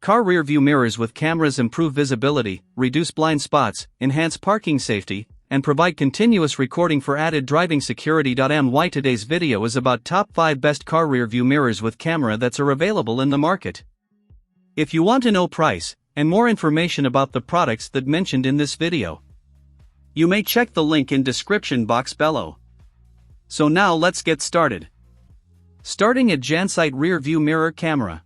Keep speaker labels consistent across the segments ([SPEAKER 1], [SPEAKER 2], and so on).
[SPEAKER 1] Car rear view mirrors with cameras improve visibility, reduce blind spots, enhance parking safety, and provide continuous recording for added driving security. Today's video is about top 5 best car rear view mirrors with camera that are available in the market. If you want to know price and more information about the products that mentioned in this video, you may check the link in description box below. So now let's get started. Starting at Jansight Rear View Mirror Camera.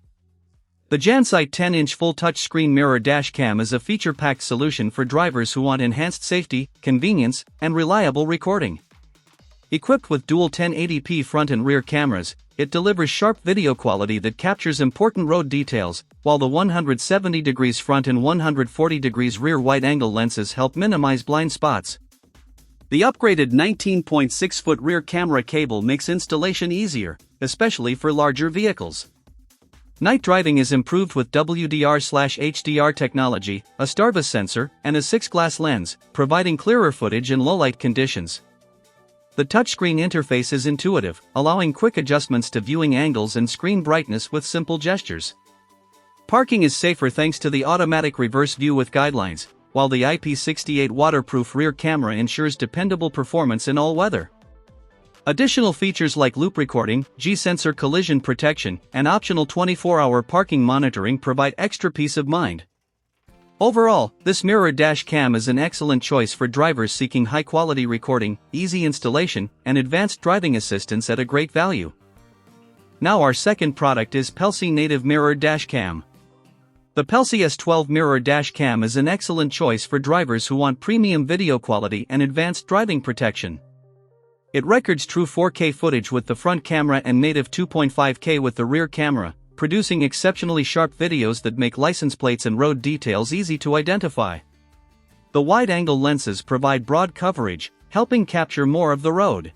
[SPEAKER 1] The Jansight 10-inch full touchscreen mirror dash cam is a feature-packed solution for drivers who want enhanced safety, convenience, and reliable recording. Equipped with dual 1080p front and rear cameras, it delivers sharp video quality that captures important road details, while the 170 degrees front and 140 degrees rear wide-angle lenses help minimize blind spots. The upgraded 19.6-foot rear camera cable makes installation easier, especially for larger vehicles. Night driving is improved with WDR/HDR technology, a Starvis sensor, and a 6-glass lens, providing clearer footage in low-light conditions. The touchscreen interface is intuitive, allowing quick adjustments to viewing angles and screen brightness with simple gestures. Parking is safer thanks to the automatic reverse view with guidelines, while the IP68 waterproof rear camera ensures dependable performance in all weather. Additional features like loop recording, G-sensor collision protection, and optional 24-hour parking monitoring provide extra peace of mind. Overall, this mirror dash cam is an excellent choice for drivers seeking high-quality recording, easy installation, and advanced driving assistance at a great value. Now our second product is Pelsi Native Mirror Dash Cam. The Pelsi S12 Mirror Dash Cam is an excellent choice for drivers who want premium video quality and advanced driving protection. It records true 4K footage with the front camera and native 2.5K with the rear camera, producing exceptionally sharp videos that make license plates and road details easy to identify. The wide-angle lenses provide broad coverage, helping capture more of the road.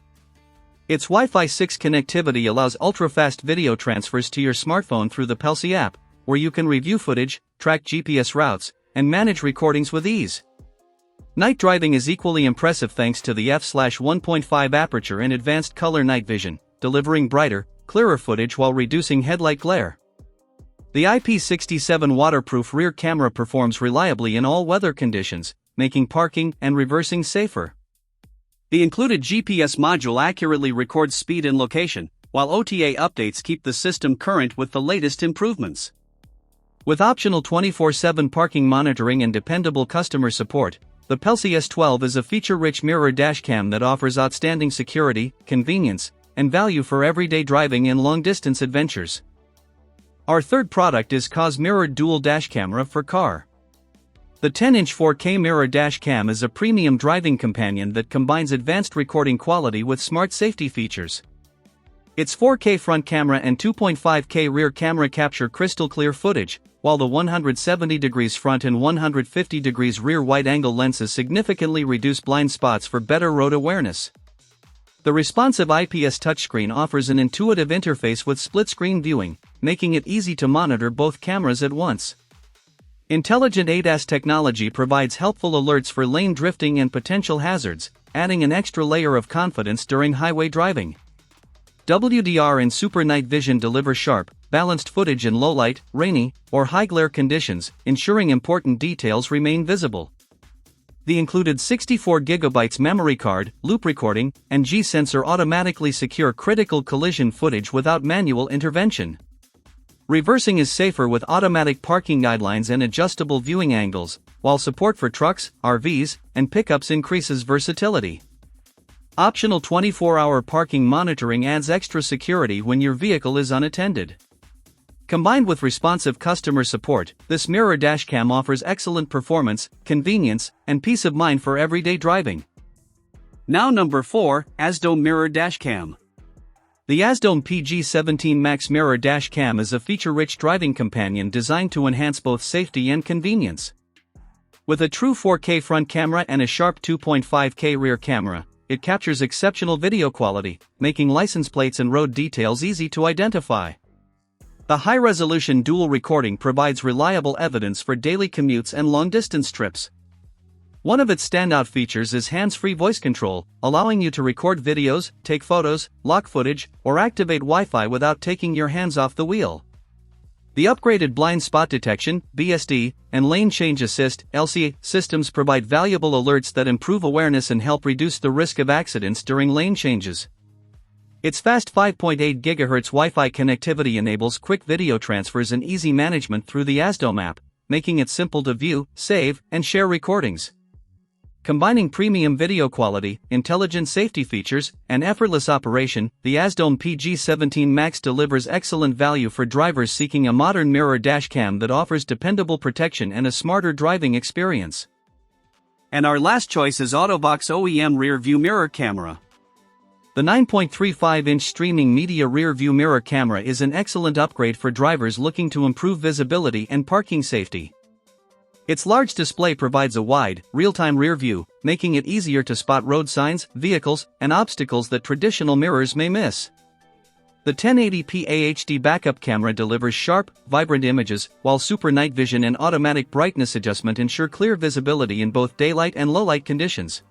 [SPEAKER 1] Its Wi-Fi 6 connectivity allows ultra-fast video transfers to your smartphone through the Pelsi app, where you can review footage, track GPS routes, and manage recordings with ease. Night driving is equally impressive thanks to the f/1.5 aperture and advanced color night vision, delivering brighter, clearer footage while reducing headlight glare. The IP67 waterproof rear camera performs reliably in all weather conditions, making parking and reversing safer. The included GPS module accurately records speed and location, while OTA updates keep the system current with the latest improvements. With optional 24/7 parking monitoring and dependable customer support, the Pelsi S12 is a feature-rich mirror dashcam that offers outstanding security, convenience, and value for everyday driving and long-distance adventures. Our third product is KAWS Mirrored Dual Dash Camera for Car. The 10-inch 4K mirror dash cam is a premium driving companion that combines advanced recording quality with smart safety features. Its 4K front camera and 2.5K rear camera capture crystal-clear footage, while the 170 degrees front and 150 degrees rear wide-angle lenses significantly reduce blind spots for better road awareness. The responsive IPS touchscreen offers an intuitive interface with split-screen viewing, making it easy to monitor both cameras at once. Intelligent ADAS technology provides helpful alerts for lane drifting and potential hazards, adding an extra layer of confidence during highway driving. WDR and Super Night Vision deliver sharp, balanced footage in low-light, rainy, or high-glare conditions, ensuring important details remain visible. The included 64GB memory card, loop recording, and G-sensor automatically secure critical collision footage without manual intervention. Reversing is safer with automatic parking guidelines and adjustable viewing angles, while support for trucks, RVs, and pickups increases versatility. Optional 24-hour parking monitoring adds extra security when your vehicle is unattended. Combined with responsive customer support, this mirror dashcam offers excellent performance, convenience, and peace of mind for everyday driving. Now number 4, ASDOME Mirror Dashcam. The ASDOME PG17 Max Mirror Dashcam is a feature-rich driving companion designed to enhance both safety and convenience. With a true 4K front camera and a sharp 2.5K rear camera, it captures exceptional video quality, making license plates and road details easy to identify. The high-resolution dual recording provides reliable evidence for daily commutes and long-distance trips. One of its standout features is hands-free voice control, allowing you to record videos, take photos, lock footage, or activate Wi-Fi without taking your hands off the wheel. The upgraded blind spot detection (BSD) and lane change assist (LC) systems provide valuable alerts that improve awareness and help reduce the risk of accidents during lane changes. Its fast 5.8 GHz Wi-Fi connectivity enables quick video transfers and easy management through the ASDOM app, making it simple to view, save, and share recordings. Combining premium video quality, intelligent safety features, and effortless operation, the ASDOM PG17 Max delivers excellent value for drivers seeking a modern mirror dashcam that offers dependable protection and a smarter driving experience. And our last choice is Autovox OEM Rear View Mirror Camera. The 9.35-inch streaming media rear view mirror camera is an excellent upgrade for drivers looking to improve visibility and parking safety. Its large display provides a wide, real-time rear view, making it easier to spot road signs, vehicles, and obstacles that traditional mirrors may miss. The 1080p HD backup camera delivers sharp, vibrant images, while Super Night Vision and automatic brightness adjustment ensure clear visibility in both daylight and low-light conditions.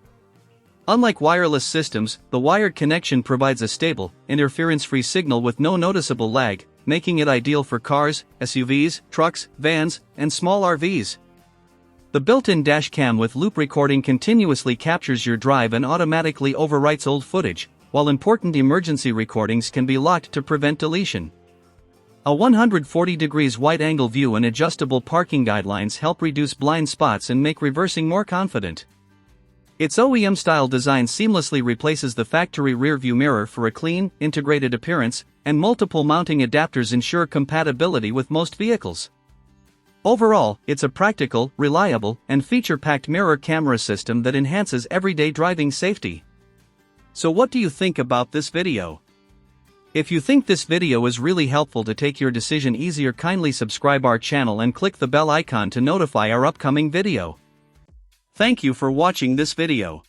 [SPEAKER 1] Unlike wireless systems, the wired connection provides a stable, interference-free signal with no noticeable lag, making it ideal for cars, SUVs, trucks, vans, and small RVs. The built-in dash cam with loop recording continuously captures your drive and automatically overwrites old footage, while important emergency recordings can be locked to prevent deletion. A 140 degrees wide-angle view and adjustable parking guidelines help reduce blind spots and make reversing more confident. Its OEM-style design seamlessly replaces the factory rear-view mirror for a clean, integrated appearance, and multiple mounting adapters ensure compatibility with most vehicles. Overall, it's a practical, reliable, and feature-packed mirror camera system that enhances everyday driving safety. So what do you think about this video? If you think this video is really helpful to take your decision easier, kindly subscribe our channel and click the bell icon to notify our upcoming video. Thank you for watching this video.